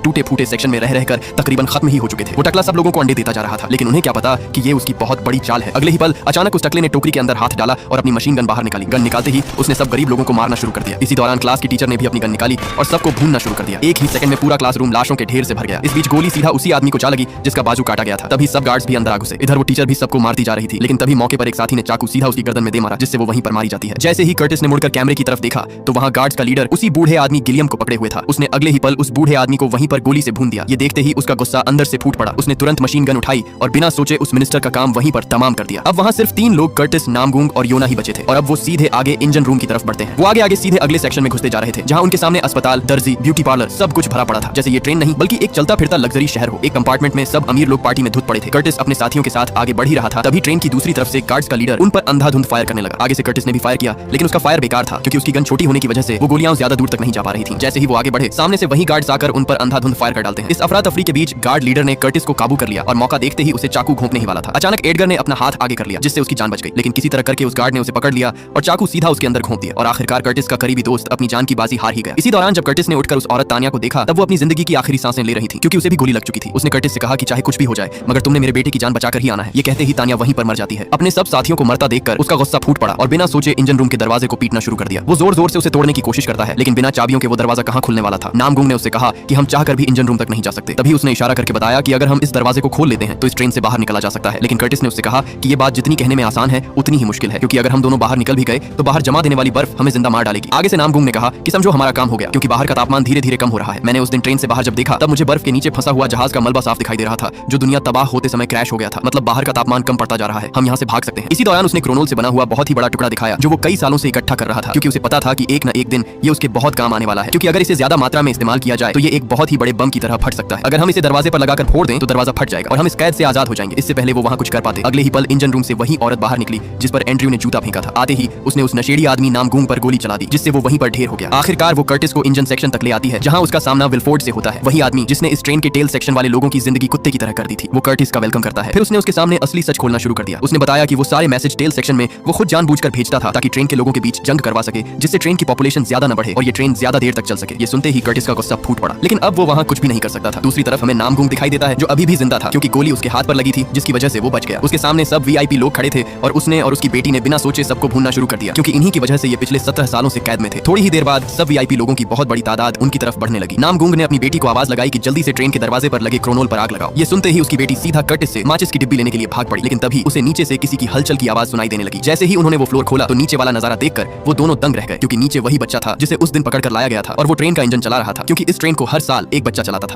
टूटे फूटे सेक्शन में रह रहकर तकरीबन खत्म ही हो चुके थे। वो टकला सब लोगों को अंडे देता जा रहा था, लेकिन उन्हें क्या पता कि ये उसकी बहुत बड़ी चाल है। अगले ही पल अचानक उस टकले ने टोकरी के अंदर हाथ डाला और अपनी मशीन गन बाहर निकाली। गन निकालते ही उसने सब गरीब लोगों को मारना शुरू कर दिया। इसी दौरान क्लास की टीचर ने भी अपनी गन निकाली और सबको भूनना शुरू कर दिया। एक ही सेकंड में पूरा क्लासरूम लाशों के ढेर से भर गया। इस बीच गोली सीधा उसी आदमी को जा लगी जिसका बाजू काटा गया था। तभी सब गार्ड्स भी अंदर आ घुसे। इधर वो टीचर भी सबको मारती जा रही थी, लेकिन तभी मौके पर एक साथी ने चाकू सीधा उसकी गर्दन में दे मारा, जिससे वो वहीं पर मारी जाती है। जैसे ही कर्टिस ने मुड़कर कैमरे की तरफ देखा तो वहां गार्ड्स का लीडर उसी बूढ़े आदमी गिलियम को पकड़े हुए था। उसने अगले ही पल उस बूढ़े आदमी को वहीं पर गोली से भून दिया। ये देखते ही उसका गुस्सा अंदर से फूट पड़ा। उसने तुरंत मशीन गन उठाई और बिना सोचे उस मिनिस्टर का काम वहीं पर तमाम कर दिया। अब वहां सिर्फ 3 लोग कर्टिस, नामगूंग और योना ही बचे थे और अब वो सीधे आगे इंजन रूम की तरफ बढ़ते हैं। वो आगे आगे सीधे अगले सेक्शन में घुसते जा रहे थे, जहां उनके सामने अस्पताल, दर्जी, ब्यूटी पार्लर सब कुछ भरा पड़ा था। जैसे ये ट्रेन नहीं बल्कि एक चलता फिरता लग्जरी शहर हो। एक कंपार्टमेंट में सब अमीर लोग पार्टी में धुत पड़े थे। कर्टिस अपने साथियों के साथ आगे बढ़ ही रहा था, तभी ट्रेन की दूसरी तरफ से गार्ड्स का लीडर उन पर अंधाधुंध फायर करने लगा। आगे से कर्टिस ने भी फायर किया, लेकिन उसका फायर बेकार था क्योंकि उसकी गन छोटी होने की वजह से वो गोलियां ज्यादा दूर तक नहीं जा पा रही थी। जैसे ही वो आगे बढ़े, सामने से वही गार्ड्स आकर उन पर अंधाधुंध फायर कर डालते हैं। इस अफरा तफरी के बीच गार्ड लीडर ने कर्टिस को काबू कर लिया और मौका देखते ही उसे चाकू घोंपने ही वाला था। अचानक एडगर ने अपना हाथ आगे कर लिया, जिससे उसकी जान बच गई, लेकिन किसी तरह करके उस गार्ड ने उसे पकड़ लिया और चाकू सीधा उसके अंदर घोंप दिया और आखिरकार कर्टिस का करीबी दोस्त अपनी जान की बाजी हार ही गया। इसी दौरान जब कर्टिस ने उठकर उस औरत तानिया को देखा, तब वो अपनी जिंदगी की आखिरी सांसें ले रही थी क्योंकि उसे भी गोली लग चुकी थी। उसने कर्टिस से कहा कि चाहे कुछ भी हो जाए, मगर तुमने मेरे बेटे की जान बचाकर ही आना है। ये कहते ही तानिया वहीं पर मर जाती है। अपने सब साथियों को मरता देखकर उसका गुस्सा फूट पड़ा और बिना सोचे इंजन रूम के दरवाजे को पीटना शुरू कर दिया। वो जोर जोर से उसे तोड़ने की कोशिश करता है, लेकिन बिना चाबियों के वो दरवाजा कहां खुलने वाला था। नामगुंग ने उससे कहा कि हम चाहकर भी इंजन रूम तक नहीं जा सकते। तभी उसने इशारा करके बताया कि अगर हम इस दरवाजे को खोल लेते हैं तो इस ट्रेन से बाहर निकला जा सकता है। लेकिन कर्टिस ने उससे कहा कि ये बात जितनी कहने में आसान है उतनी ही मुश्किल है, क्योंकि अगर हम दोनों बाहर निकल भी गए तो बाहर जमा देने वाली बर्फ हमें जिंदा मार डालेगी। आगे से नामगुंग ने कहा कि समझो हमारा काम हो गया, क्योंकि बाहर का तापमान धीरे धीरे कम हो रहा है। मैंने उस दिन ट्रेन से बाहर जब देखा तब मुझे बर्फ के नीचे फंसा हुआ जहाज का मलबा साफ दिखाई दे रहा था, जो दुनिया तबाह होते समय क्रैश हो गया था। मतलब बाहर का तापमान कम पड़ता जा रहा है, हम यहाँ से भाग सकते हैं। इसी दौरान उसने क्रोनोल से बना हुआ बहुत ही बड़ा टुकड़ा दिखाया, जो वो कई सालों से इकट्ठा कर रहा था, क्योंकि उसे पता था कि एक न एक दिन ये उसके बहुत काम आने वाला है। क्योंकि अगर इसे ज्यादा मात्रा में इस्तेमाल किया जाए तो ये एक बहुत ही बड़े बम की तरह फट सकता है। अगर हम इसे दरवाजे पर लगाकर फोड़ दें तो दरवाजा फट जाएगा और हम इस कैद से आजाद हो जाएंगे। इससे पहले वो वहां कुछ कर पाते। अगले ही पल इंजन रूम से वही औरत बाहर निकली जिस पर एंड्रयू ने जूता फेंका था। आते ही उसने उस नशेड़ी आदमी नामगूंग पर गोली चला दी, जिससे वो वहीं पर ढेर हो गया। आखिरकार वो कर्टिस को इंजन सेक्शन तक ले आती है, जहां उसका सामना विलफोर्ड से होता है, वही आदमी जिसने इस ट्रेन के टेल सेक्शन वाले लोगों की जिंदगी कुत्ते की तरह कर दी थी। वो कर्टिस का वेलकम करता है, फिर उसने उसके सामने असली सच खोलना शुरू कर दिया। उसने बताया कि वो सारे मैसेज टेल सेक्शन में वो खुद जानबूझकर भेजता था ताकि ट्रेन के लोगों के बीच जंग करवा सके, जिससे ट्रेन की पॉपुलेशन ज्यादा न बढ़े और ये ट्रेन ज्यादा देर तक चल सके। ये सुनते ही कर्टिस का गुस्सा फूट पड़ा, लेकिन अब वो वहां कुछ भी नहीं कर सकता था। दूसरी तरफ हमें नामगूंग दिखाई देता है, जो अभी भी जिंदा था क्योंकि गोली उसके हाथ पर लगी थी, जिसकी वजह से वो बच गया। उसके सामने सब वीआईपी लोग खड़े थे और उसने और उसकी बेटी ने बिना सोचे सबको भूनना शुरू कर दिया, क्योंकि इन्हीं की वजह से ये पिछले 17 सालों से कैद में थे। थोड़ी ही देर बाद सब वीआईपी लोगों की बहुत बड़ी तादाद उनकी तरफ बढ़ने लगी। नामगूंग ने अपनी बेटी को आवाज लगाई कि जल्दी से ट्रेन के दरवाजे पर लगे क्रोनोल पर आग लगाओ। ये सुनते ही उसकी बेटी सीधा कर्टिस से माचिस की डिब्बी लेने के लिए भाग पड़ी, लेकिन तभी उसे नीचे से किसी की हलचल की आवाज सुनाई देने लगी। जैसे ही उन्होंने वो फ्लोर खोला तो नीचे वाला नजारा देखकर वो दोनों दंग रह गए, क्योंकि नीचे वही बच्चा था जिसे उस दिन पकड़ कर लाया गया था और वो ट्रेन का इंजन चला रहा था, क्योंकि इस ट्रेन को हर साल एक बच्चा चलाता था।